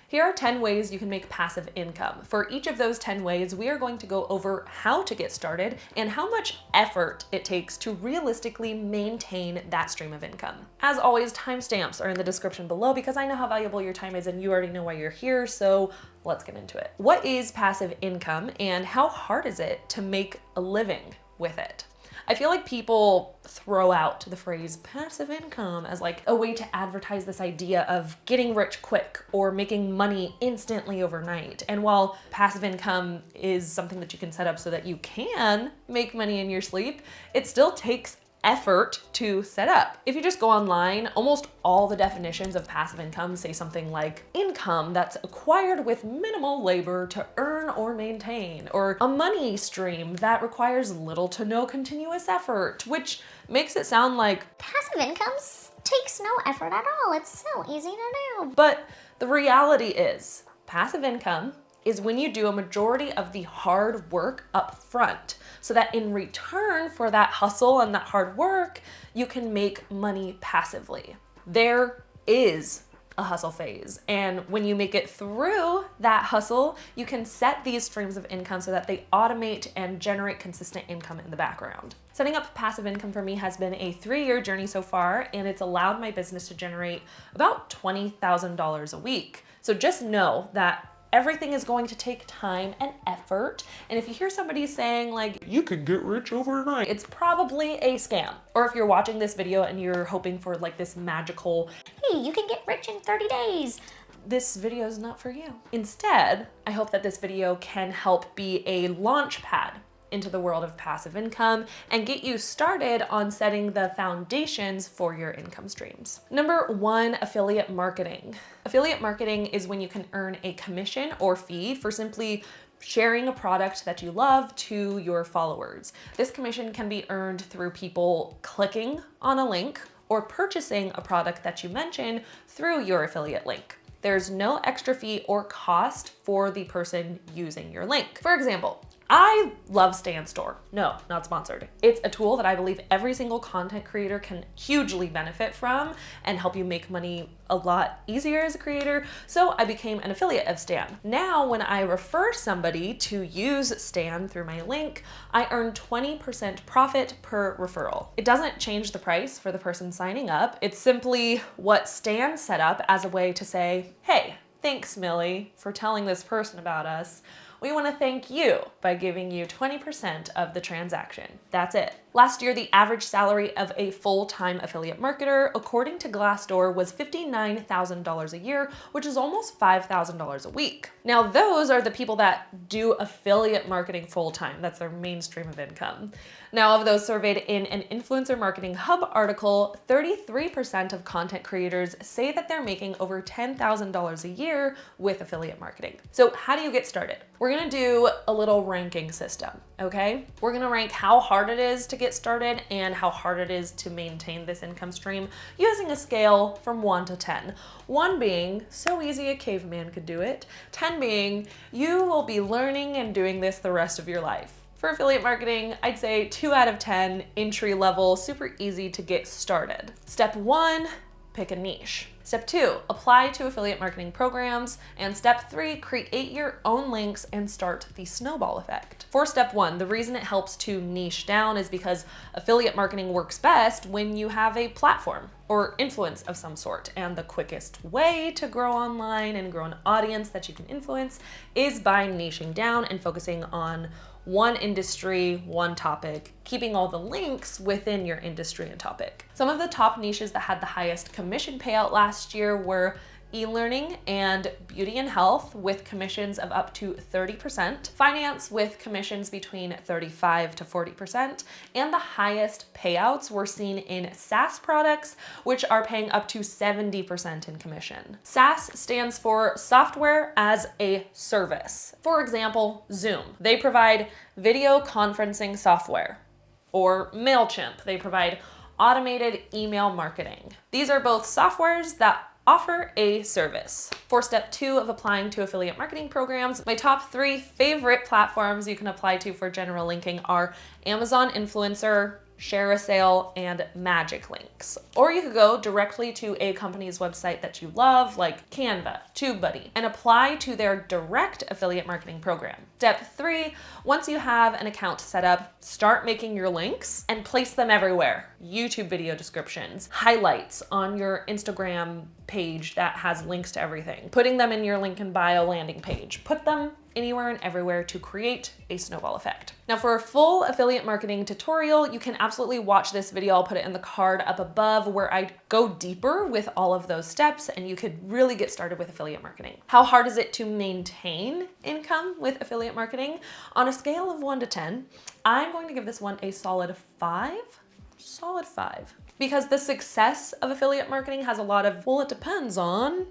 Here are 10 ways you can make passive income. For each of those 10 ways, we are going to go over how to get started and how much effort it takes to realistically maintain that stream of income. As always, timestamps are in the description below because I know how valuable your time is and you already know why you're here, so let's get into it. What is passive income and how hard is it to make a living with it? I feel like people throw out the phrase passive income as like a way to advertise this idea of getting rich quick or making money instantly overnight. And while passive income is something that you can set up so that you can make money in your sleep, it still takes effort to set up. If you just go online, almost all the definitions of passive income say something like income that's acquired with minimal labor to earn or maintain, or a money stream that requires little to no continuous effort, which makes it sound like passive income takes no effort at all. It's so easy to do. But the reality is, passive income is when you do a majority of the hard work up front, so that in return for that hustle and that hard work, you can make money passively. There is a hustle phase, and when you make it through that hustle, you can set these streams of income so that they automate and generate consistent income in the background. Setting up passive income for me has been a 3-year journey so far, and it's allowed my business to generate about $20,000 a week. So just know that everything is going to take time and effort. And if you hear somebody saying like, you can get rich overnight, it's probably a scam. Or if you're watching this video and you're hoping for like this magical, hey, you can get rich in 30 days. This video is not for you. Instead, I hope that this video can help be a launch pad into the world of passive income and get you started on setting the foundations for your income streams. Number 1, affiliate marketing. Affiliate marketing is when you can earn a commission or fee for simply sharing a product that you love to your followers. This commission can be earned through people clicking on a link or purchasing a product that you mention through your affiliate link. There's no extra fee or cost for the person using your link. For example, I love Stan Store. No, not sponsored. It's a tool that I believe every single content creator can hugely benefit from and help you make money a lot easier as a creator. So I became an affiliate of Stan. Now, when I refer somebody to use Stan through my link, I earn 20% profit per referral. It doesn't change the price for the person signing up. It's simply what Stan set up as a way to say, hey, thanks, Millie, for telling this person about us. We want to thank you by giving you 20% of the transaction. That's it. Last year, the average salary of a full-time affiliate marketer, according to Glassdoor, was $59,000 a year, which is almost $5,000 a week. Now, those are the people that do affiliate marketing full-time. That's their main stream of income. Now, of those surveyed in an Influencer Marketing Hub article, 33% of content creators say that they're making over $10,000 a year with affiliate marketing. So how do you get started? We're gonna do a little ranking system, okay? We're gonna rank how hard it is to get started and how hard it is to maintain this income stream using a scale from 1 to 10. 1 being so easy a caveman could do it, 10 being you will be learning and doing this the rest of your life. For affiliate marketing, I'd say 2 out of 10, entry level, super easy to get started. Step 1, pick a niche. Step 2, apply to affiliate marketing programs. And step 3, create your own links and start the snowball effect. For step 1, the reason it helps to niche down is because affiliate marketing works best when you have a platform or influence of some sort. And the quickest way to grow online and grow an audience that you can influence is by niching down and focusing on one industry, one topic, keeping all the links within your industry and topic. Some of the top niches that had the highest commission payout last year were e-learning and beauty and health with commissions of up to 30%, finance with commissions between 35 to 40%, and the highest payouts were seen in SaaS products, which are paying up to 70% in commission. SaaS stands for Software as a Service. For example, Zoom. They provide video conferencing software. Or MailChimp. They provide automated email marketing. These are both softwares that offer a service. For step 2 of applying to affiliate marketing programs, my top 3 favorite platforms you can apply to for general linking are Amazon Influencer, share a sale, and magic links. Or you could go directly to a company's website that you love, like Canva, TubeBuddy, and apply to their direct affiliate marketing program. Step 3, once you have an account set up, start making your links and place them everywhere. YouTube video descriptions, highlights on your Instagram page that has links to everything, putting them in your link in bio landing page. Put them anywhere and everywhere to create a snowball effect. Now for a full affiliate marketing tutorial, you can absolutely watch this video. I'll put it in the card up above where I go deeper with all of those steps and you could really get started with affiliate marketing. How hard is it to maintain income with affiliate marketing? On a scale of 1 to 10, I'm going to give this one a solid 5. Solid 5. Because the success of affiliate marketing has a lot of, well, it depends on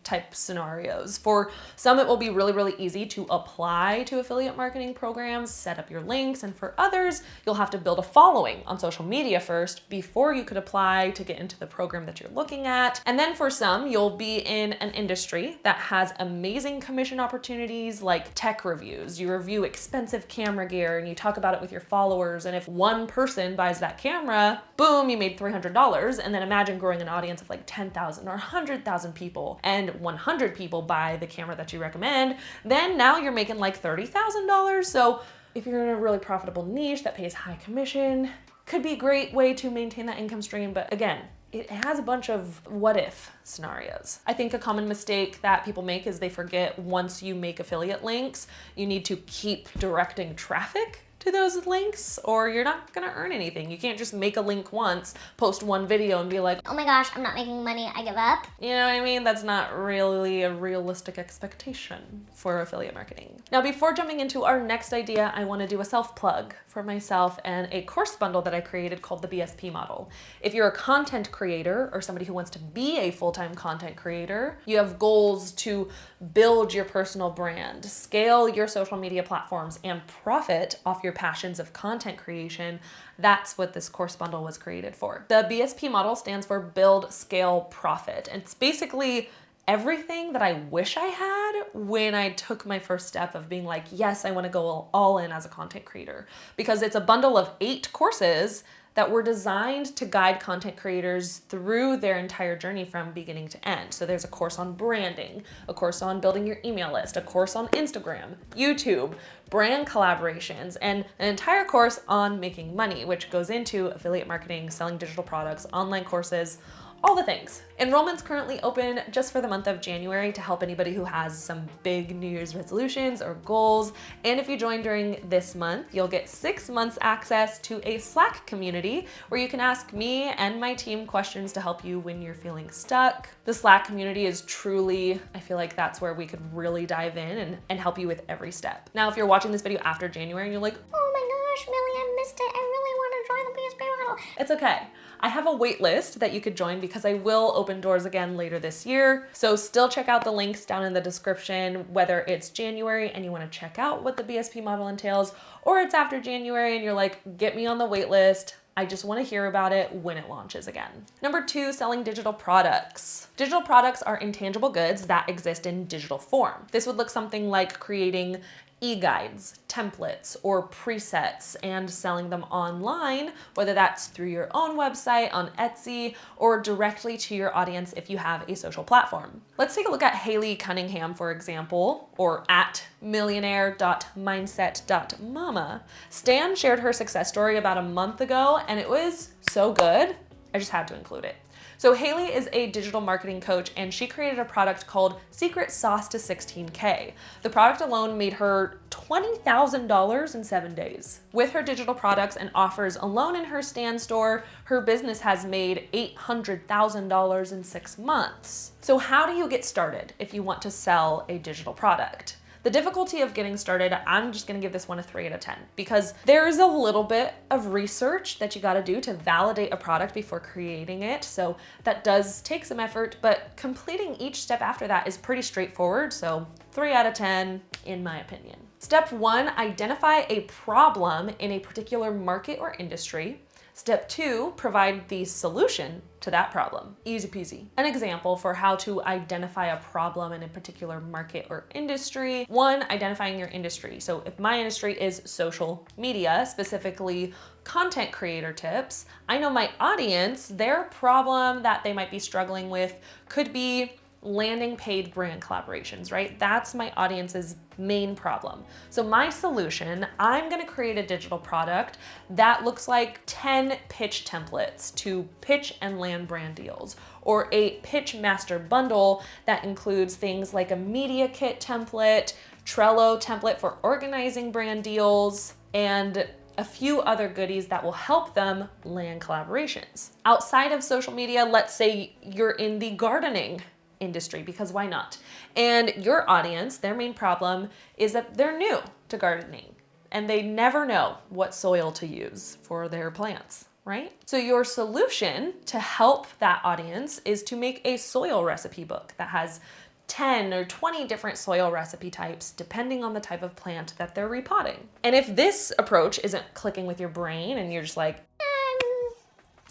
type scenarios. For some, it will be really, really easy to apply to affiliate marketing programs, set up your links, and for others, you'll have to build a following on social media first before you could apply to get into the program that you're looking at. And then for some, you'll be in an industry that has amazing commission opportunities like tech reviews. You review expensive camera gear and you talk about it with your followers. And if one person buys that camera, boom, you made $300. And then imagine growing an audience of like 10,000 or 100,000 people and 100 people buy the camera that you recommend, then now you're making like $30,000. So if you're in a really profitable niche that pays high commission, could be a great way to maintain that income stream. But again, it has a bunch of what if scenarios. I think a common mistake that people make is they forget once you make affiliate links, you need to keep directing traffic to those links or you're not gonna earn anything. You can't just make a link once, post one video and be like, oh my gosh, I'm not making money, I give up. you know what I mean? That's not really a realistic expectation for affiliate marketing. Now, before jumping into our next idea, I wanna do a self-plug for myself and a course bundle that I created called the BSP Model. If you're a content creator or somebody who wants to be a full-time content creator, you have goals to build your personal brand, scale your social media platforms, and profit off your passions of content creation, that's what this course bundle was created for. The BSP model stands for Build, Scale, Profit. And it's basically everything that I wish I had when I took my first step of being like, yes, I want to go all in as a content creator, because it's a bundle of 8 courses that were designed to guide content creators through their entire journey from beginning to end. So there's a course on branding, a course on building your email list, a course on Instagram, YouTube, brand collaborations, and an entire course on making money, which goes into affiliate marketing, selling digital products, online courses, all the things. Enrollment's currently open just for the month of January to help anybody who has some big New Year's resolutions or goals. And if you join during this month, you'll get 6 months access to a Slack community where you can ask me and my team questions to help you when you're feeling stuck. The Slack community is truly, I feel like that's where we could really dive in and help you with every step. Now, if you're watching this video after January and you're like, Oh my gosh, Millie, I missed it. I really want to join the BSP model. it's okay. I have a wait list that you could join because I will open doors again later this year. So still check out the links down in the description, whether it's January and you want to check out what the BSP model entails, or it's after January and you're like, get me on the wait list. I just want to hear about it when it launches again. Number 2, selling digital products. Digital products are intangible goods that exist in digital form. This would look something like creating e-guides, templates, or presets and selling them online, whether that's through your own website, on Etsy, or directly to your audience if you have a social platform. Let's take a look at Haley Cunningham, for example, or at millionaire.mindset.mama. Stan shared her success story about a month ago, and it was so good, I just had to include it. So Haley is a digital marketing coach and she created a product called Secret Sauce to 16K. The product alone made her $20,000 in 7 days. With her digital products and offers alone in her Stan store, her business has made $800,000 in 6 months. So how do you get started if you want to sell a digital product? The difficulty of getting started, I'm just gonna give this one a 3 out of 10 because there's a little bit of research that you gotta do to validate a product before creating it. So that does take some effort, but completing each step after that is pretty straightforward. So 3 out of 10 in my opinion. Step 1, identify a problem in a particular market or industry. Step 2, provide the solution to that problem. Easy peasy. An example for how to identify a problem in a particular market or industry. 1, identifying your industry. So if my industry is social media, specifically content creator tips. I know my audience, their problem that they might be struggling with could be landing paid brand collaborations, right? That's my audience's main problem. So my solution, I'm gonna create a digital product that looks like 10 pitch templates to pitch and land brand deals, or a pitch master bundle that includes things like a media kit template, Trello template for organizing brand deals, and a few other goodies that will help them land collaborations. Outside of social media, let's say you're in the gardening industry, because why not? And your audience, their main problem is that they're new to gardening and they never know what soil to use for their plants, right? So your solution to help that audience is to make a soil recipe book that has 10 or 20 different soil recipe types, depending on the type of plant that they're repotting. And if this approach isn't clicking with your brain and you're just like,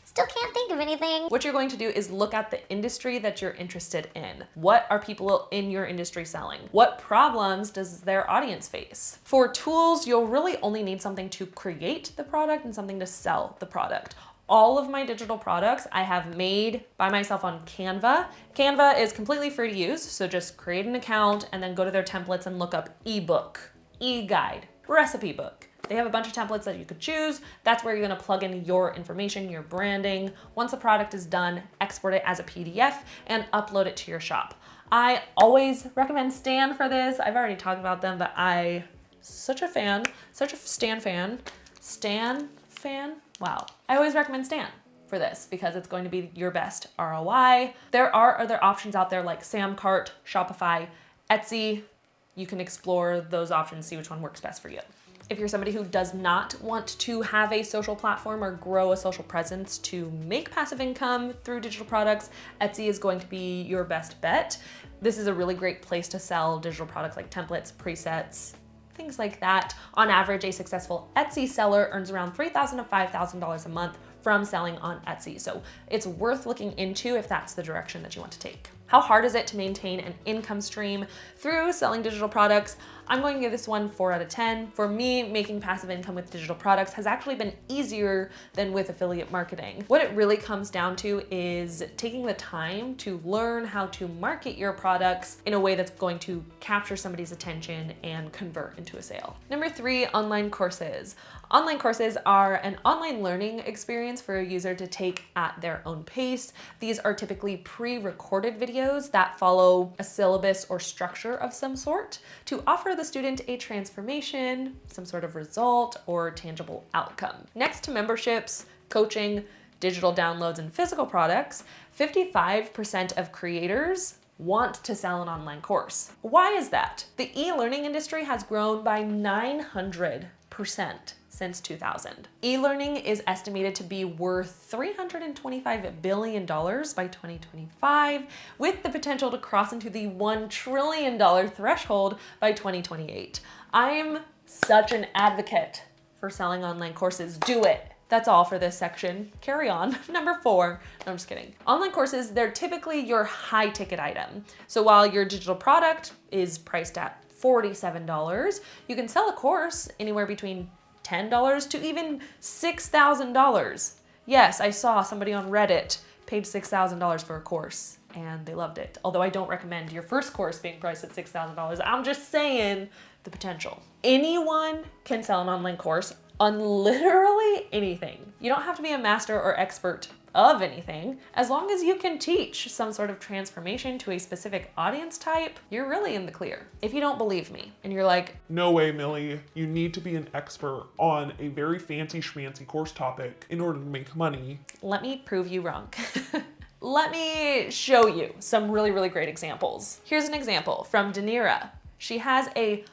Still can't think of anything. what you're going to do is look at the industry that you're interested in. What are people in your industry selling? What problems does their audience face? For tools, you'll really only need something to create the product and something to sell the product. All of my digital products I have made by myself on Canva. Canva is completely free to use, so just create an account and then go to their templates and look up ebook, e-guide, recipe book. They have a bunch of templates that you could choose. That's where you're gonna plug in your information, your branding. Once the product is done, export it as a PDF and upload it to your shop. I always recommend Stan for this. I've already talked about them, but such a Stan fan. Wow. I always recommend Stan for this because it's going to be your best ROI. There are other options out there like Samcart, Shopify, Etsy. You can explore those options, see which one works best for you. If you're somebody who does not want to have a social platform or grow a social presence to make passive income through digital products, Etsy is going to be your best bet. This is a really great place to sell digital products like templates, presets, things like that. On average, a successful Etsy seller earns around $3,000 to $5,000 a month from selling on Etsy. So it's worth looking into if that's the direction that you want to take. How hard is it to maintain an income stream through selling digital products? I'm going to give this one 4 out of 10. For me, making passive income with digital products has actually been easier than with affiliate marketing. What it really comes down to is taking the time to learn how to market your products in a way that's going to capture somebody's attention and convert into a sale. Number 3, online courses. Online courses are an online learning experience for a user to take at their own pace. These are typically pre-recorded videos that follow a syllabus or structure of some sort to offer the student a transformation, some sort of result, or tangible outcome. Next to memberships, coaching, digital downloads, and physical products, 55% of creators want to sell an online course. Why is that? The e-learning industry has grown by 900% since 2000. E-learning is estimated to be worth $325 billion by 2025, with the potential to cross into the $1 trillion threshold by 2028. I'm such an advocate for selling online courses. Do it. That's all for this section. Carry on. Number 4, no, I'm just kidding. Online courses, they're typically your high ticket item. So while your digital product is priced at $47, you can sell a course anywhere between $10 to even $6,000. Yes, I saw somebody on Reddit paid $6,000 for a course and they loved it. Although I don't recommend your first course being priced at $6,000. I'm just saying the potential. Anyone can sell an online course on literally anything. You don't have to be a master or expert of anything. As long as you can teach some sort of transformation to a specific audience type, you're really in the clear. If you don't believe me and you're like, no way, Millie, you need to be an expert on a very fancy schmancy course topic in order to make money. Let me prove you wrong. Let me show you some really, really great examples. Here's an example from Danira. She has a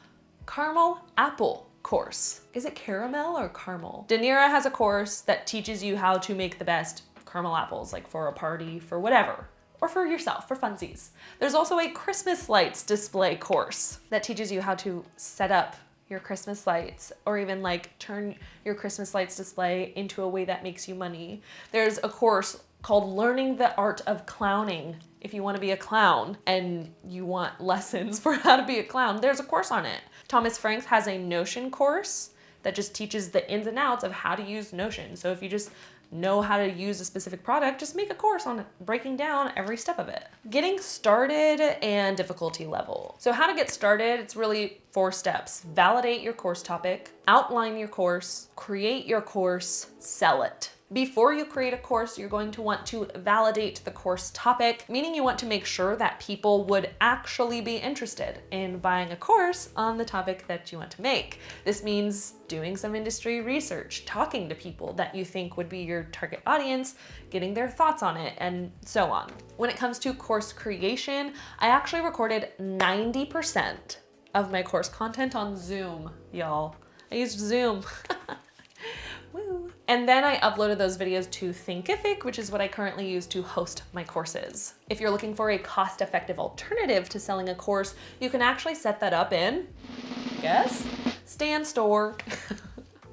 caramel apple course. Is it caramel or caramel? Danira has a course that teaches you how to make the best caramel apples, like for a party, for whatever, or for yourself, for funsies. There's also a Christmas lights display course that teaches you how to set up your Christmas lights, or even like turn your Christmas lights display into a way that makes you money. There's a course called Learning the Art of Clowning. If you want to be a clown and you want lessons for how to be a clown, there's a course on it. Thomas Franks has a Notion course that just teaches the ins and outs of how to use Notion. So if you just know how to use a specific product, just make a course on breaking down every step of it. Getting started and difficulty level. So how to get started, it's really 4 steps. Validate your course topic, outline your course, create your course, sell it. Before you create a course, you're going to want to validate the course topic, meaning you want to make sure that people would actually be interested in buying a course on the topic that you want to make. This means doing some industry research, talking to people that you think would be your target audience, getting their thoughts on it, and so on. When it comes to course creation, I actually recorded 90% of my course content on Zoom, y'all. I used Zoom. Woo. And then I uploaded those videos to Thinkific, which is what I currently use to host my courses. If you're looking for a cost-effective alternative to selling a course, you can actually set that up in, guess, Stan Store.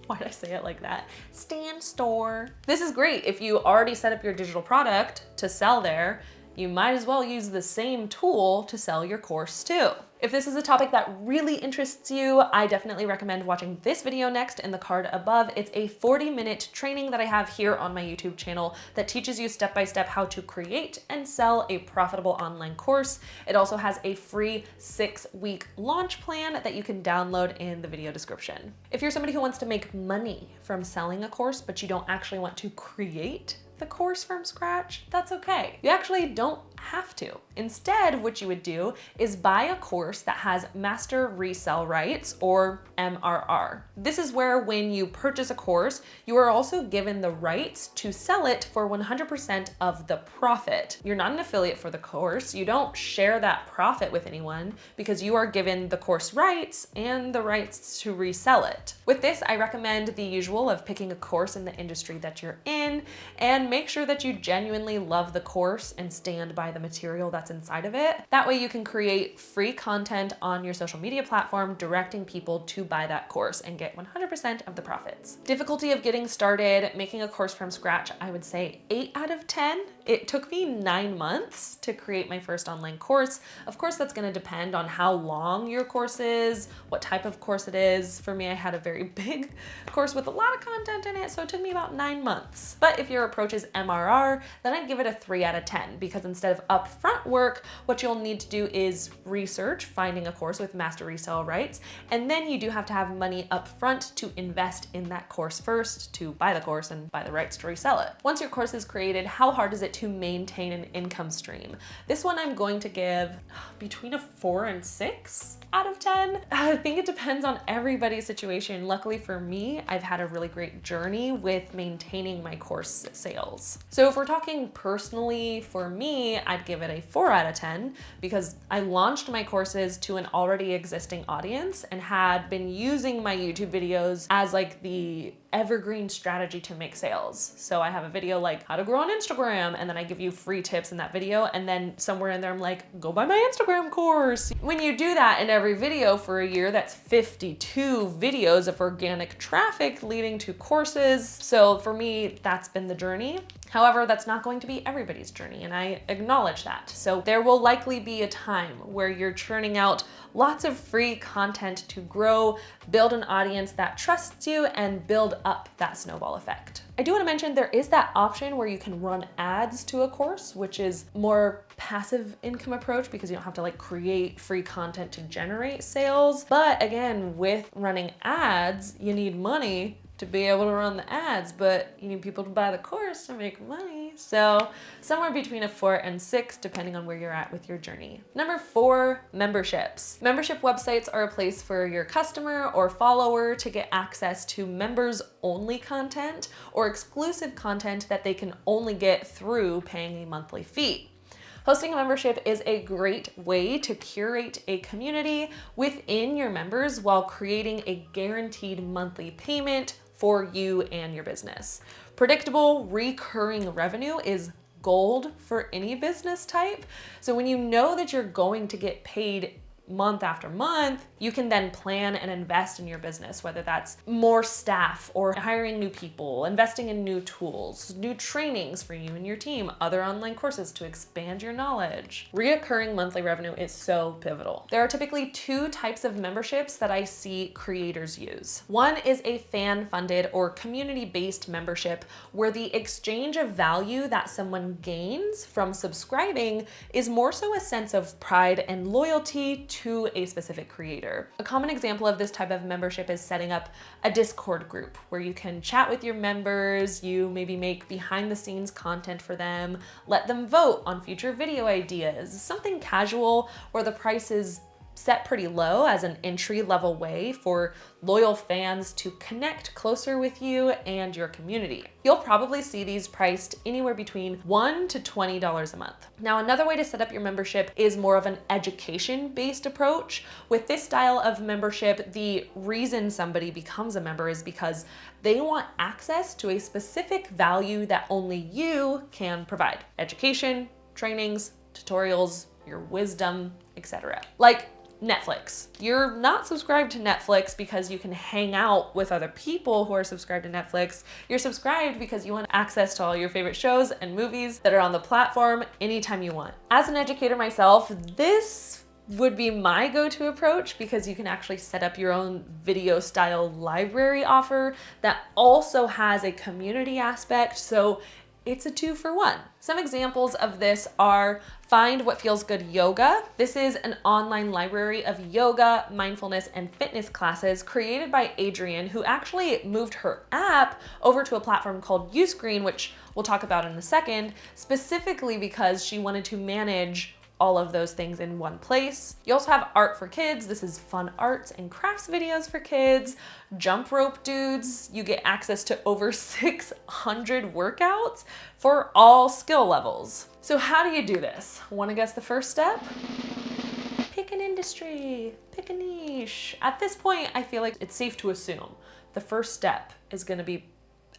Why did I say it like that? Stan Store. This is great. If you already set up your digital product to sell there, you might as well use the same tool to sell your course too. If this is a topic that really interests you, I definitely recommend watching this video next in the card above. It's a 40-minute training that I have here on my YouTube channel that teaches you step-by-step how to create and sell a profitable online course. It also has a free 6-week launch plan that you can download in the video description. If you're somebody who wants to make money from selling a course, but you don't actually want to create the course from scratch, that's okay. You actually don't have to. Instead, what you would do is buy a course that has master resell rights, or MRR. This is where when you purchase a course, you are also given the rights to sell it for 100% of the profit. You're not an affiliate for the course. You don't share that profit with anyone because you are given the course rights and the rights to resell it. With this, I recommend the usual of picking a course in the industry that you're in and make sure that you genuinely love the course and stand by the material that's inside of it. That way you can create free content on your social media platform directing people to buy that course and get 100% of the profits. Difficulty of getting started, making a course from scratch, I would say 8 out of 10. It took me 9 months to create my first online course. Of course, that's going to depend on how long your course is, what type of course it is. For me, I had a very big course with a lot of content in it, so it took me about 9 months. But if your approach is MRR, then I'd give it a 3 out of 10 because instead of upfront work, what you'll need to do is research, finding a course with master resale rights, and then you do have to have money upfront to invest in that course first, to buy the course and buy the rights to resell it. Once your course is created, how hard is it to maintain an income stream? This one I'm going to give between a 4 and 6 out of 10. I think it depends on everybody's situation. Luckily for me, I've had a really great journey with maintaining my course sales. So if we're talking personally for me, I'd give it a 4 out of 10 because I launched my courses to an already existing audience and had been using my YouTube videos as like the evergreen strategy to make sales. So I have a video like how to grow on Instagram, and then I give you free tips in that video, and then somewhere in there I'm like, go buy my Instagram course. When you do that in every video for a year, that's 52 videos of organic traffic leading to courses. So for me, that's been the journey. However, that's not going to be everybody's journey, and I acknowledge that. So there will likely be a time where you're churning out lots of free content to grow, build an audience that trusts you, and build up that snowball effect. I do want to mention there is that option where you can run ads to a course, which is more passive income approach because you don't have to like create free content to generate sales. But again, with running ads, you need money to be able to run the ads, but you need people to buy the course to make money. So somewhere between a 4 and 6, depending on where you're at with your journey. Number 4, memberships. Membership websites are a place for your customer or follower to get access to members only content or exclusive content that they can only get through paying a monthly fee. Hosting a membership is a great way to curate a community within your members while creating a guaranteed monthly payment for you and your business. Predictable, recurring revenue is gold for any business type. So when you know that you're going to get paid month after month, you can then plan and invest in your business, whether that's more staff or hiring new people, investing in new tools, new trainings for you and your team, other online courses to expand your knowledge. Reoccurring monthly revenue is so pivotal. There are typically two types of memberships that I see creators use. One is a fan-funded or community-based membership where the exchange of value that someone gains from subscribing is more so a sense of pride and loyalty to a specific creator. A common example of this type of membership is setting up a Discord group where you can chat with your members, you maybe make behind the scenes content for them, let them vote on future video ideas, something casual where the price is set pretty low as an entry-level way for loyal fans to connect closer with you and your community. You'll probably see these priced anywhere between $1 to $20 a month. Now, another way to set up your membership is more of an education-based approach. With this style of membership, the reason somebody becomes a member is because they want access to a specific value that only you can provide. Education, trainings, tutorials, your wisdom, etc. Like Netflix. You're not subscribed to Netflix because you can hang out with other people who are subscribed to Netflix. You're subscribed because you want access to all your favorite shows and movies that are on the platform anytime you want. As an educator myself, this would be my go-to approach because you can actually set up your own video style library offer that also has a community aspect. So it's a 2-for-1. Some examples of this are Find What Feels Good Yoga. This is an online library of yoga, mindfulness, and fitness classes created by Adrienne, who actually moved her app over to a platform called Uscreen, which we'll talk about in a second, specifically because she wanted to manage all of those things in one place. You also have Art for Kids. This is fun arts and crafts videos for kids. Jump Rope Dudes. You get access to over 600 workouts for all skill levels. So how do you do this? Want to guess the first step? Pick an industry, pick a niche. At this point, I feel like it's safe to assume the first step is going to be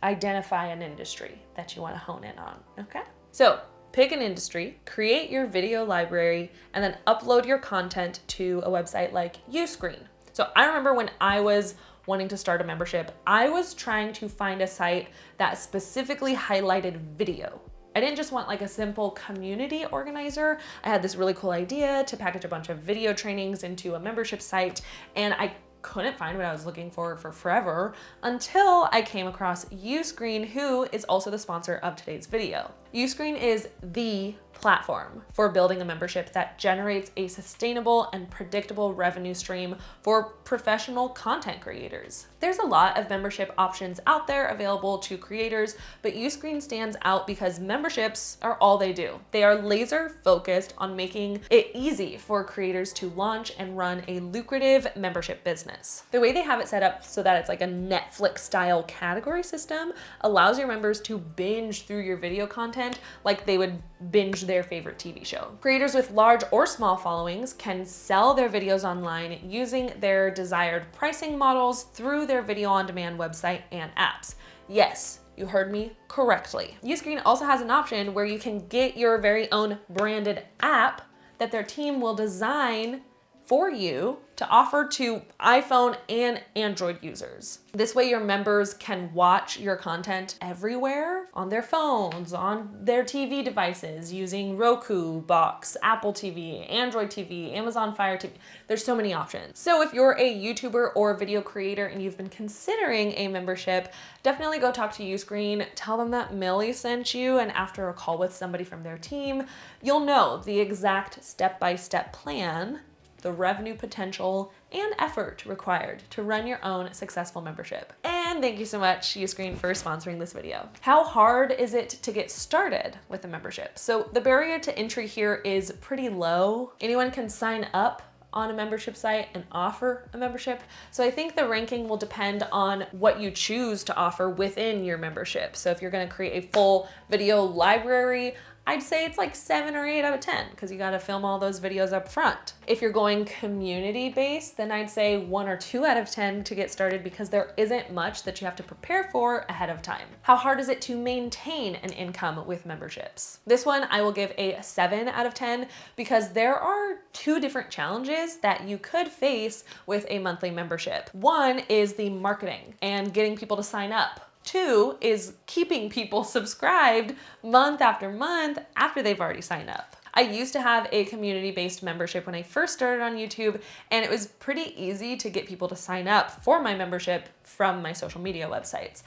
identify an industry that you want to hone in on, okay? So pick an industry, create your video library, and then upload your content to a website like Uscreen. So I remember when I was wanting to start a membership, I was trying to find a site that specifically highlighted video. I didn't just want like a simple community organizer. I had this really cool idea to package a bunch of video trainings into a membership site, and I couldn't find what I was looking for forever until I came across Uscreen, who is also the sponsor of today's video. Uscreen is the platform for building a membership that generates a sustainable and predictable revenue stream for professional content creators. There's a lot of membership options out there available to creators, but Uscreen stands out because memberships are all they do. They are laser focused on making it easy for creators to launch and run a lucrative membership business. The way they have it set up so that it's like a Netflix style category system allows your members to binge through your video content like they would binge their favorite TV show. Creators with large or small followings can sell their videos online using their desired pricing models through their video on demand website and apps. Yes, you heard me correctly. Uscreen also has an option where you can get your very own branded app that their team will design for you to offer to iPhone and Android users. This way your members can watch your content everywhere on their phones, on their TV devices, using Roku box, Apple TV, Android TV, Amazon Fire TV. There's so many options. So if you're a YouTuber or a video creator and you've been considering a membership, definitely go talk to Uscreen, tell them that Millie sent you, and after a call with somebody from their team, you'll know the exact step-by-step plan, the revenue potential, and effort required to run your own successful membership. And thank you so much, Uscreen, for sponsoring this video. How hard is it to get started with a membership? So the barrier to entry here is pretty low. Anyone can sign up on a membership site and offer a membership. So I think the ranking will depend on what you choose to offer within your membership. So if you're gonna create a full video library, I'd say it's like 7 or 8 out of 10 because you got to film all those videos up front. If you're going community-based, then I'd say 1 or 2 out of 10 to get started because there isn't much that you have to prepare for ahead of time. How hard is it to maintain an income with memberships? This one I will give a 7 out of 10 because there are 2 different challenges that you could face with a monthly membership. One is the marketing and getting people to sign up. 2 is keeping people subscribed month after month after they've already signed up. I used to have a community-based membership when I first started on YouTube, and it was pretty easy to get people to sign up for my membership from my social media websites.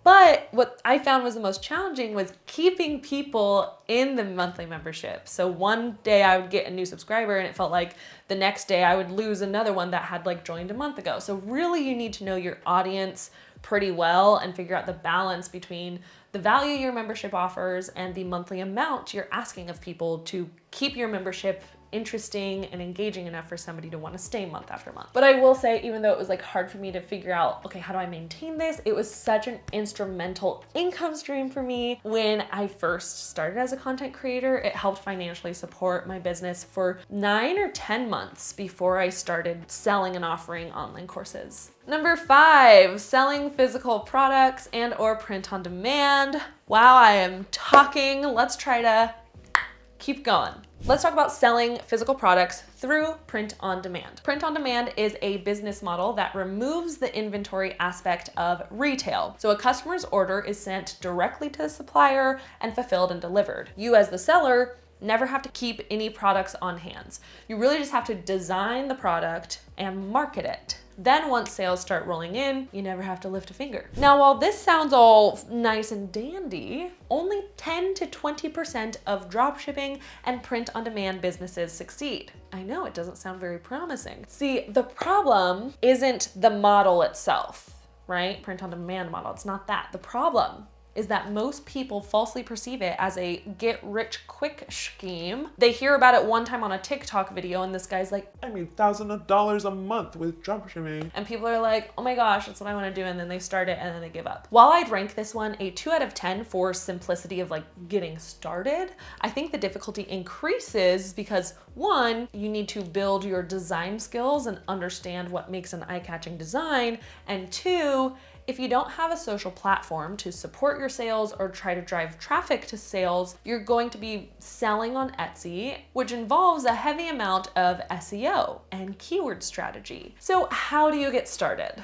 But what I found was the most challenging was keeping people in the monthly membership. So one day I would get a new subscriber and it felt like the next day I would lose another one that had like joined a month ago. So really you need to know your audience pretty well and figure out the balance between the value your membership offers and the monthly amount you're asking of people to keep your membership interesting and engaging enough for somebody to want to stay month after month. But I will say, even though it was like hard for me to figure out, okay, how do I maintain this? It was such an instrumental income stream for me when I first started as a content creator. It helped financially support my business for 9 or 10 months before I started selling and offering online courses. Number 5, selling physical products and or print on demand. Wow, I am talking. Let's try to keep going. Let's talk about selling physical products through print on demand. Print on demand is a business model that removes the inventory aspect of retail. So a customer's order is sent directly to the supplier and fulfilled and delivered. You as the seller never have to keep any products on hands. You really just have to design the product and market it. Then once sales start rolling in, you never have to lift a finger. Now, while this sounds all nice and dandy, only 10 to 20% of dropshipping and print-on-demand businesses succeed. I know it doesn't sound very promising. See, the problem isn't the model itself, right? Print-on-demand model, it's not that. The problem is that most people falsely perceive it as a get-rich-quick scheme. They hear about it one time on a TikTok video and this guy's like, I made thousands of dollars a month with dropshipping. And people are like, oh my gosh, that's what I want to do. And then they start it and then they give up. While I'd rank this one a 2 out of 10 for simplicity of like getting started, I think the difficulty increases because 1, you need to build your design skills and understand what makes an eye-catching design. And 2, if you don't have a social platform to support your sales or try to drive traffic to sales, you're going to be selling on Etsy, which involves a heavy amount of SEO and keyword strategy. So how do you get started?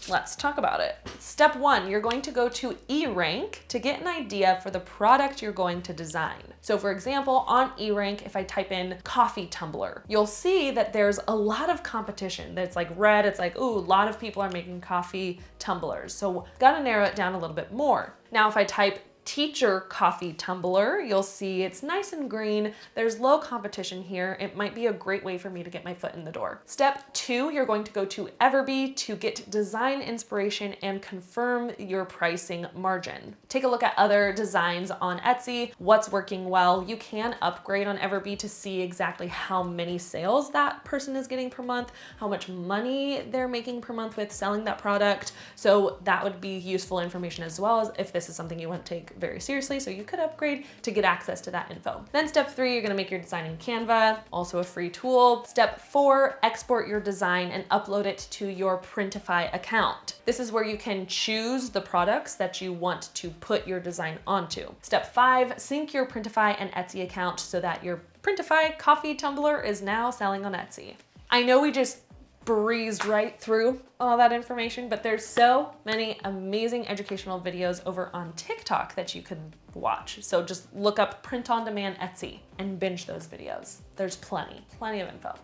Let's talk about it. Step 1, you're going to go to eRank to get an idea for the product you're going to design. So for example, on eRank, if I type in coffee tumbler, you'll see that there's a lot of competition. That's like red, it's like, ooh, a lot of people are making coffee tumblers. So gotta narrow it down a little bit more. Now, if I type teacher coffee tumbler, you'll see it's nice and green. There's low competition here. It might be a great way for me to get my foot in the door. Step 2, you're going to go to Everbee to get design inspiration and confirm your pricing margin. Take a look at other designs on Etsy, what's working well. You can upgrade on Everbee to see exactly how many sales that person is getting per month, how much money they're making per month with selling that product. So that would be useful information as well as if this is something you want to take very seriously, so you could upgrade to get access to that info. Then step 3, you're gonna make your design in Canva, also a free tool. Step 4, export your design and upload it to your Printify account. This is where you can choose the products that you want to put your design onto. Step 5, sync your Printify and Etsy account so that your Printify coffee tumbler is now selling on Etsy. I know we just breezed right through all that information, but there's so many amazing educational videos over on TikTok that you could watch. So just look up print on demand Etsy and binge those videos. There's plenty of info.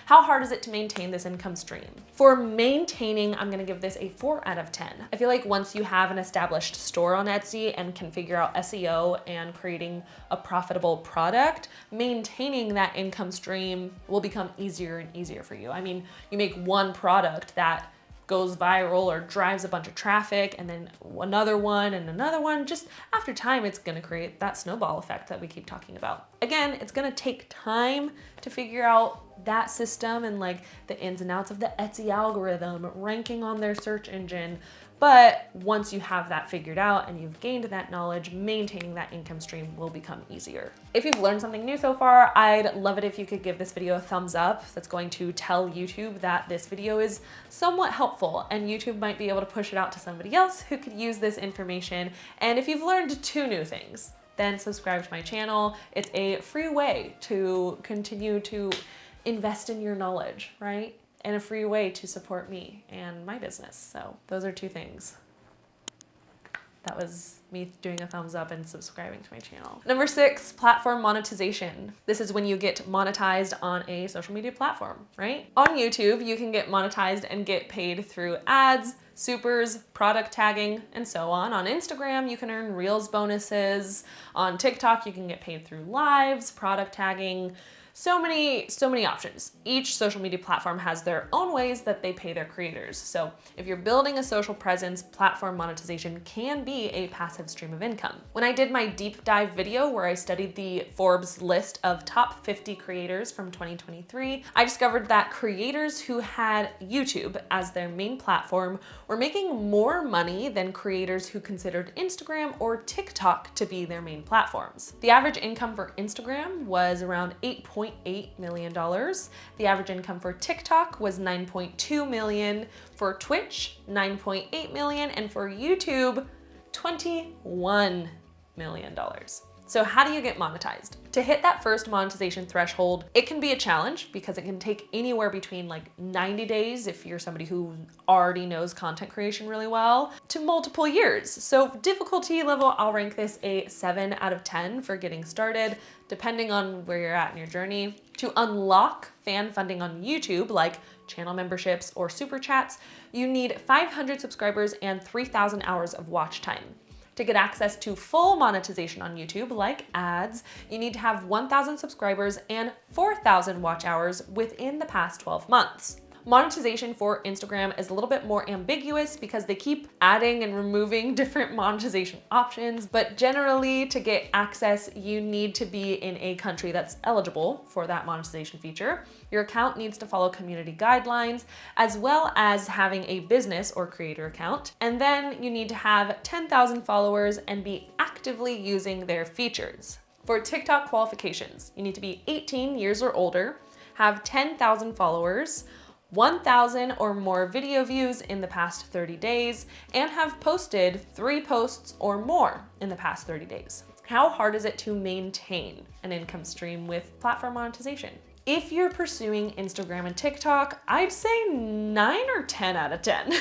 How hard is it to maintain this income stream? For maintaining, I'm gonna give this a 4 out of 10. I feel like once you have an established store on Etsy and can figure out SEO and creating a profitable product, maintaining that income stream will become easier and easier for you. I mean, you make one product that goes viral or drives a bunch of traffic and then another one and another one, just after time, it's gonna create that snowball effect that we keep talking about. Again, it's gonna take time to figure out that system and like the ins and outs of the Etsy algorithm, ranking on their search engine, But once you have that figured out and you've gained that knowledge, maintaining that income stream will become easier. If you've learned something new so far, I'd love it if you could give this video a thumbs up. That's going to tell YouTube that this video is somewhat helpful, and YouTube might be able to push it out to somebody else who could use this information. And if you've learned 2 new things, then subscribe to my channel. It's a free way to continue to invest in your knowledge, right? And a free way to support me and my business. So those are 2 things. That was me doing a thumbs up and subscribing to my channel. Number 6, platform monetization. This is when you get monetized on a social media platform, right? On YouTube, you can get monetized and get paid through ads, supers, product tagging, and so on. On Instagram, you can earn Reels bonuses. On TikTok, you can get paid through lives, product tagging. So many options. Each social media platform has their own ways that they pay their creators. So if you're building a social presence, platform monetization can be a passive stream of income. When I did my deep dive video where I studied the Forbes list of top 50 creators from 2023, I discovered that creators who had YouTube as their main platform were making more money than creators who considered Instagram or TikTok to be their main platforms. The average income for Instagram was around $8.8 million. The average income for TikTok was $9.2 million, for Twitch, $9.8 million, and for YouTube, $21 million. So how do you get monetized? To hit that first monetization threshold, it can be a challenge because it can take anywhere between like 90 days if you're somebody who already knows content creation really well, to multiple years. So difficulty level, I'll rank this a 7 out of 10 for getting started, depending on where you're at in your journey. To unlock fan funding on YouTube, like channel memberships or super chats, you need 500 subscribers and 3,000 hours of watch time. To get access to full monetization on YouTube, like ads, you need to have 1,000 subscribers and 4,000 watch hours within the past 12 months. Monetization for Instagram is a little bit more ambiguous because they keep adding and removing different monetization options, but generally to get access, you need to be in a country that's eligible for that monetization feature. Your account needs to follow community guidelines, as well as having a business or creator account. And then you need to have 10,000 followers and be actively using their features. For TikTok qualifications, you need to be 18 years or older, have 10,000 followers, 1,000 or more video views in the past 30 days, and have posted 3 posts or more in the past 30 days. How hard is it to maintain an income stream with platform monetization? If you're pursuing Instagram and TikTok, I'd say 9 or 10 out of 10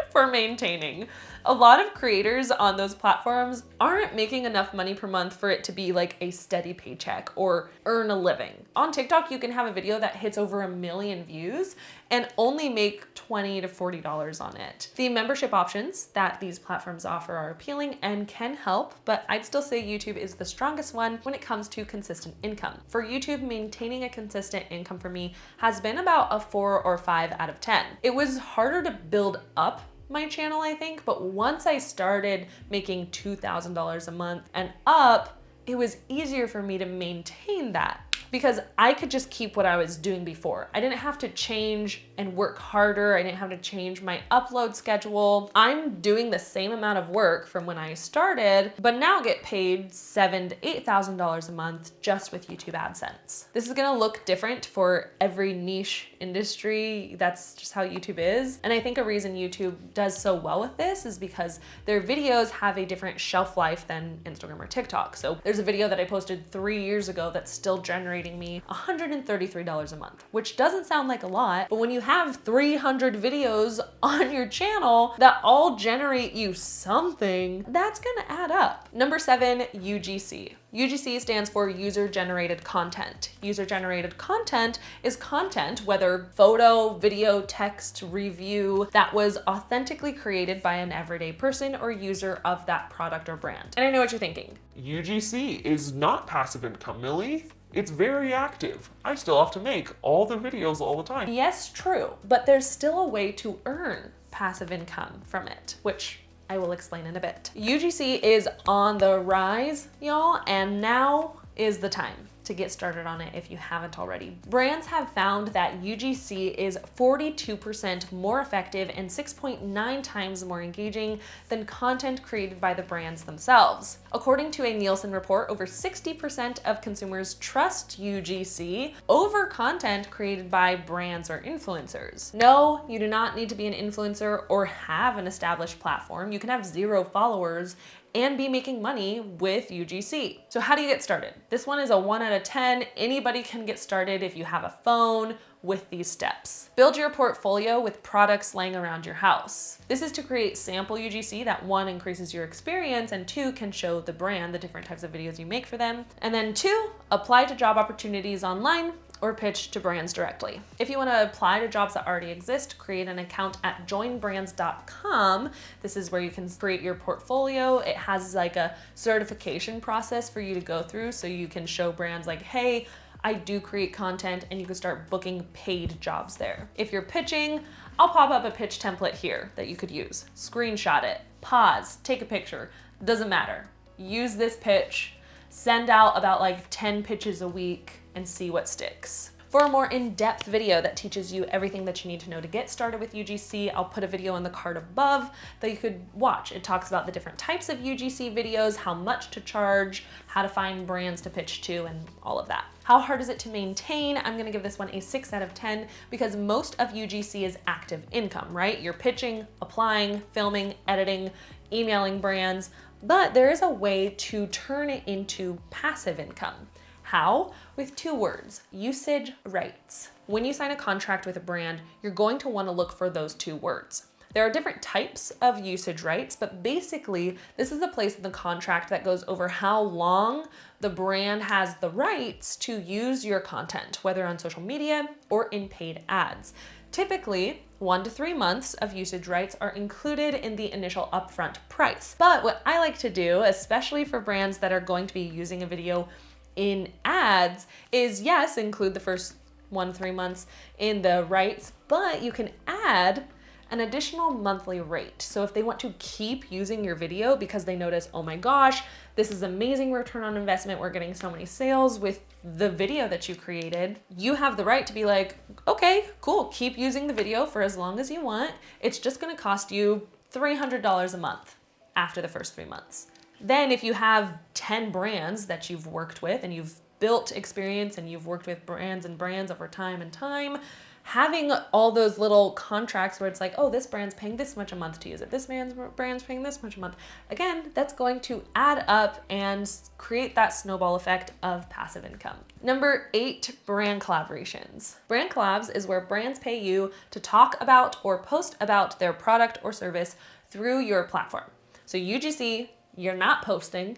for maintaining. A lot of creators on those platforms aren't making enough money per month for it to be like a steady paycheck or earn a living. On TikTok, you can have a video that hits over 1 million views and only make $20 to $40 on it. The membership options that these platforms offer are appealing and can help, but I'd still say YouTube is the strongest one when it comes to consistent income. For YouTube, maintaining a consistent income for me has been about a 4 or 5 out of 10. It was harder to build up my channel, I think, but once I started making $2,000 a month and up, it was easier for me to maintain that because I could just keep what I was doing before. I didn't have to change and work harder. I didn't have to change my upload schedule. I'm doing the same amount of work from when I started, but now get paid $7,000 to $8,000 a month just with YouTube AdSense. This is gonna look different for every niche industry. That's just how YouTube is. And I think a reason YouTube does so well with this is because their videos have a different shelf life than Instagram or TikTok. So there's a video that I posted 3 years ago that's still generating me $133 a month, which doesn't sound like a lot, but when you have 300 videos on your channel that all generate you something, that's gonna add up. Number 7, UGC. UGC stands for user-generated content. User-generated content is content, whether photo, video, text, review, that was authentically created by an everyday person or user of that product or brand. And I know what you're thinking. UGC is not passive income, Millie. It's very active. I still have to make all the videos all the time. Yes, true, but there's still a way to earn passive income from it, which I will explain in a bit. UGC is on the rise, y'all, and now is the time to get started on it if you haven't already. Brands have found that UGC is 42% more effective and 6.9 times more engaging than content created by the brands themselves. According to a Nielsen report, over 60% of consumers trust UGC over content created by brands or influencers. No, you do not need to be an influencer or have an established platform. You can have 0 followers and be making money with UGC. So how do you get started? This one is a 1 out of 10. Anybody can get started if you have a phone with these steps. Build your portfolio with products laying around your house. This is to create sample UGC that 1, increases your experience, and 2, can show the brand the different types of videos you make for them. And then 2, apply to job opportunities online or pitch to brands directly. If you want to apply to jobs that already exist, create an account at joinbrands.com. This is where you can create your portfolio. It has like a certification process for you to go through so you can show brands like, hey, I do create content, and you can start booking paid jobs there. If you're pitching, I'll pop up a pitch template here that you could use. Screenshot it, pause, take a picture, doesn't matter. Use this pitch, send out about like 10 pitches a week and see what sticks. For a more in-depth video that teaches you everything that you need to know to get started with UGC, I'll put a video in the card above that you could watch. It talks about the different types of UGC videos, how much to charge, how to find brands to pitch to, and all of that. How hard is it to maintain? I'm gonna give this one a 6 out of 10 because most of UGC is active income, right? You're pitching, applying, filming, editing, emailing brands, but there is a way to turn it into passive income. How? With 2 words, usage rights. When you sign a contract with a brand, you're going to want to look for those 2 words. There are different types of usage rights, but basically this is a place in the contract that goes over how long the brand has the rights to use your content, whether on social media or in paid ads. Typically, 1 to 3 months of usage rights are included in the initial upfront price. But what I like to do, especially for brands that are going to be using a video in ads, is yes, include the first 1 to 3 months in the rights, but you can add an additional monthly rate. So if they want to keep using your video because they notice, oh my gosh, this is amazing return on investment, we're getting so many sales with the video that you created, you have the right to be like, okay, cool, keep using the video for as long as you want. It's just gonna cost you $300 a month after the first 3 months. Then if you have 10 brands that you've worked with and you've built experience and you've worked with brands and brands over time and time, having all those little contracts where it's like, oh, this brand's paying this much a month to use it, this brand's paying this much a month. Again, that's going to add up and create that snowball effect of passive income. Number 8, brand collaborations. Brand collabs is where brands pay you to talk about or post about their product or service through your platform. So UGC, you're not posting.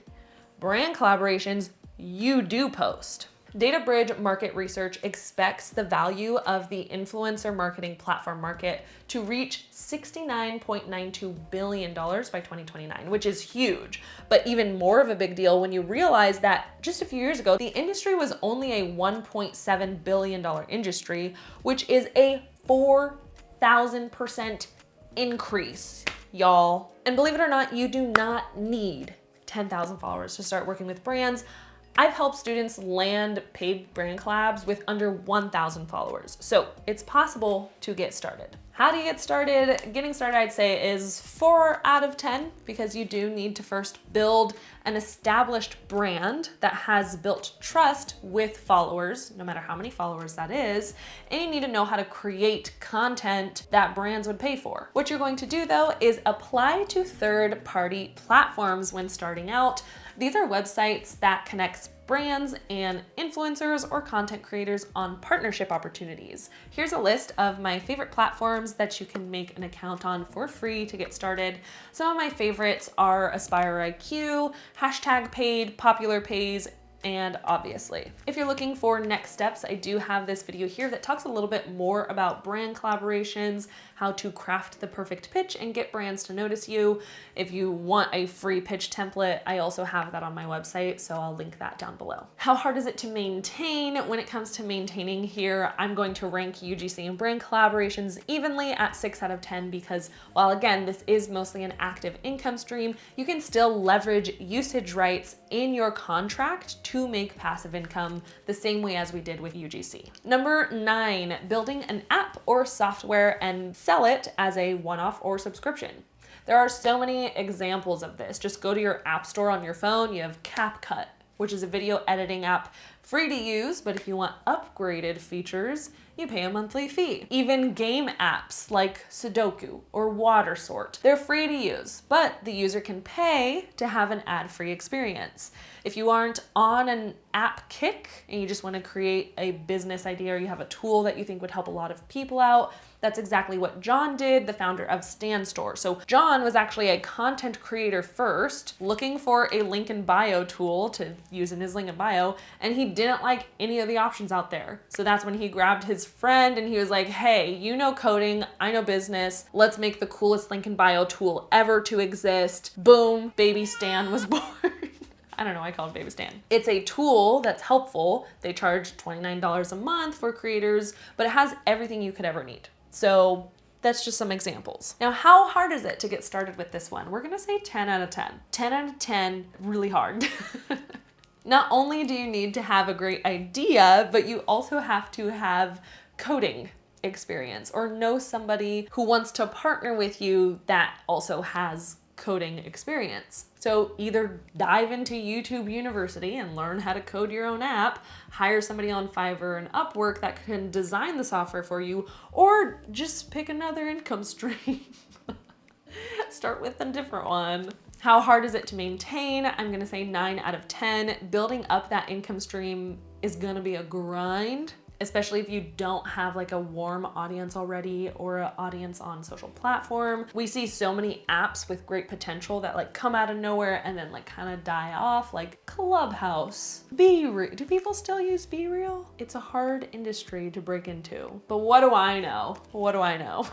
Brand collaborations, you do post. DataBridge Market Research expects the value of the influencer marketing platform market to reach $69.92 billion by 2029, which is huge, but even more of a big deal when you realize that just a few years ago, the industry was only a $1.7 billion industry, which is a 4,000% increase, y'all. And believe it or not, you do not need 10,000 followers to start working with brands. I've helped students land paid brand collabs with under 1,000 followers. So it's possible to get started. How do you get started? Getting started, I'd say, is 4 out of 10 because you do need to first build an established brand that has built trust with followers, no matter how many followers that is, and you need to know how to create content that brands would pay for. What you're going to do though is apply to third-party platforms when starting out. These are websites that connect brands and influencers or content creators on partnership opportunities. Here's a list of my favorite platforms that you can make an account on for free to get started. Some of my favorites are Aspire IQ, Hashtag Paid, Popular Pays, and Obviously. If you're looking for next steps, I do have this video here that talks a little bit more about brand collaborations, how to craft the perfect pitch and get brands to notice you. If you want a free pitch template, I also have that on my website, so I'll link that down below. How hard is it to maintain? When it comes to maintaining here, I'm going to rank UGC and brand collaborations evenly at 6 out of 10 because while again, this is mostly an active income stream, you can still leverage usage rights in your contract to make passive income the same way as we did with UGC. Number 9, building an app or software and sell it as a one-off or subscription. There are so many examples of this. Just go to your app store on your phone. You have CapCut, which is a video editing app, free to use, but if you want upgraded features, you pay a monthly fee. Even game apps like Sudoku or Water Sort, they're free to use, but the user can pay to have an ad-free experience. If you aren't on an app kick and you just want to create a business idea or you have a tool that you think would help a lot of people out, that's exactly what John did, the founder of Stan Store. So John was actually a content creator first, looking for a link in bio tool to use in his link in bio, and he didn't like any of the options out there. So that's when he grabbed his friend and he was like, hey, you know coding, I know business, let's make the coolest link in bio tool ever to exist. Boom, baby Stan was born. I don't know, I call it Baby Stan. It's a tool that's helpful. They charge $29 a month for creators, but it has everything you could ever need. So that's just some examples. Now, how hard is it to get started with this one? We're gonna say 10 out of 10. 10 out of 10, really hard. Not only do you need to have a great idea, but you also have to have coding experience or know somebody who wants to partner with you that also has coding experience. So either dive into YouTube University and learn how to code your own app, hire somebody on Fiverr and Upwork that can design the software for you, or just pick another income stream. Start with a different one. How hard is it to maintain? I'm gonna say 9 out of 10. Building up that income stream is gonna be a grind, especially if you don't have like a warm audience already or an audience on social platform. We see so many apps with great potential that like come out of nowhere and then like kind of die off, like Clubhouse, BeReal. Do people still use BeReal? It's a hard industry to break into, but what do I know? What do I know?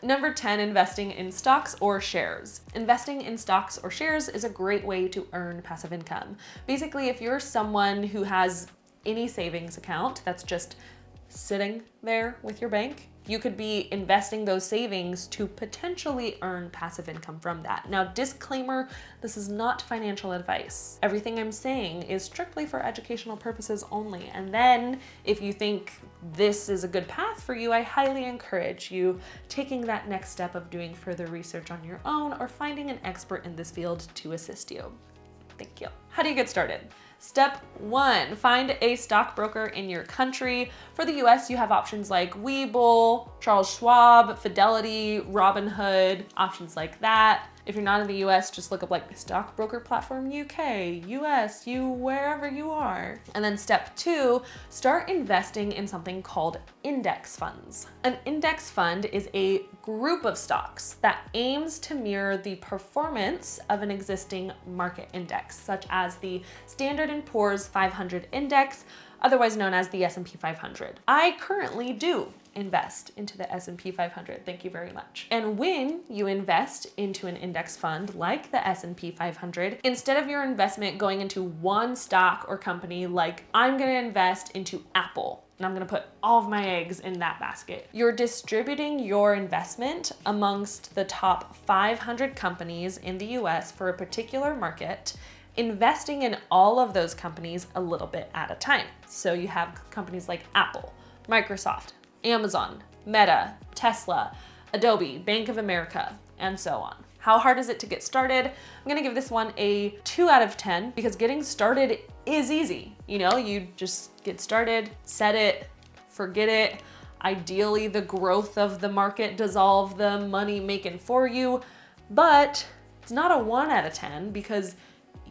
Number 10, investing in stocks or shares. Investing in stocks or shares is a great way to earn passive income. Basically, if you're someone who has any savings account that's just sitting there with your bank, you could be investing those savings to potentially earn passive income from that. Now, disclaimer, this is not financial advice. Everything I'm saying is strictly for educational purposes only. And then if you think this is a good path for you, I highly encourage you taking that next step of doing further research on your own or finding an expert in this field to assist you. Thank you. How do you get started? Step 1, find a stockbroker in your country. For the US, you have options like Webull, Charles Schwab, Fidelity, Robinhood, options like that. If you're not in the US, just look up like stockbroker platform UK, US, wherever you are. And then step 2, start investing in something called index funds. An index fund is a group of stocks that aims to mirror the performance of an existing market index, such as the Standard & Poor's 500 index, otherwise known as the S&P 500. I currently do invest into the S&P 500. Thank you very much. And when you invest into an index fund like the S&P 500, instead of your investment going into one stock or company, like I'm gonna invest into Apple, and I'm gonna put all of my eggs in that basket. You're distributing your investment amongst the top 500 companies in the US for a particular market, investing in all of those companies a little bit at a time. So you have companies like Apple, Microsoft, Amazon, Meta, Tesla, Adobe, Bank of America, and so on. How hard is it to get started? I'm gonna give this one a 2 out of 10 because getting started is easy. You know, you just get started, set it, forget it. Ideally, the growth of the market does all of the money making for you, but it's not a 1 out of 10 because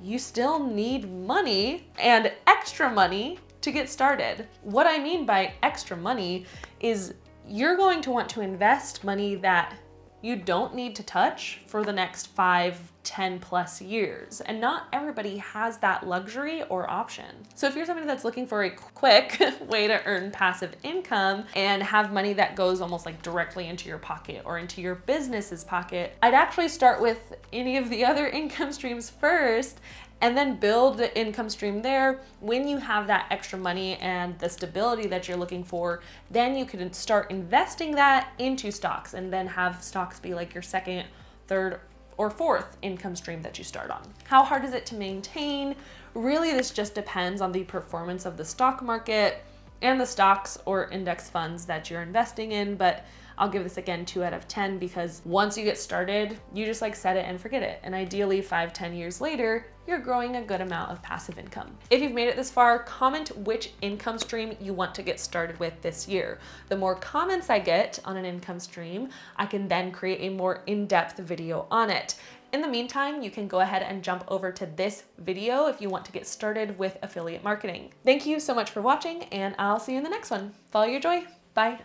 you still need money and extra money to get started. What I mean by extra money is you're going to want to invest money that you don't need to touch for the next 5, 10 plus years. And not everybody has that luxury or option. So if you're somebody that's looking for a quick way to earn passive income and have money that goes almost like directly into your pocket or into your business's pocket, I'd actually start with any of the other income streams first and then build the income stream there. When you have that extra money and the stability that you're looking for, then you can start investing that into stocks and then have stocks be like your second, third, or fourth income stream that you start on. How hard is it to maintain? Really, this just depends on the performance of the stock market and the stocks or index funds that you're investing in, but I'll give this again 2 out of 10 because once you get started, you just like set it and forget it. And ideally 5-10 years later, you're growing a good amount of passive income. If you've made it this far, comment which income stream you want to get started with this year. The more comments I get on an income stream, I can then create a more in-depth video on it. In the meantime, you can go ahead and jump over to this video if you want to get started with affiliate marketing. Thank you so much for watching, and I'll see you in the next one. Follow your joy. Bye.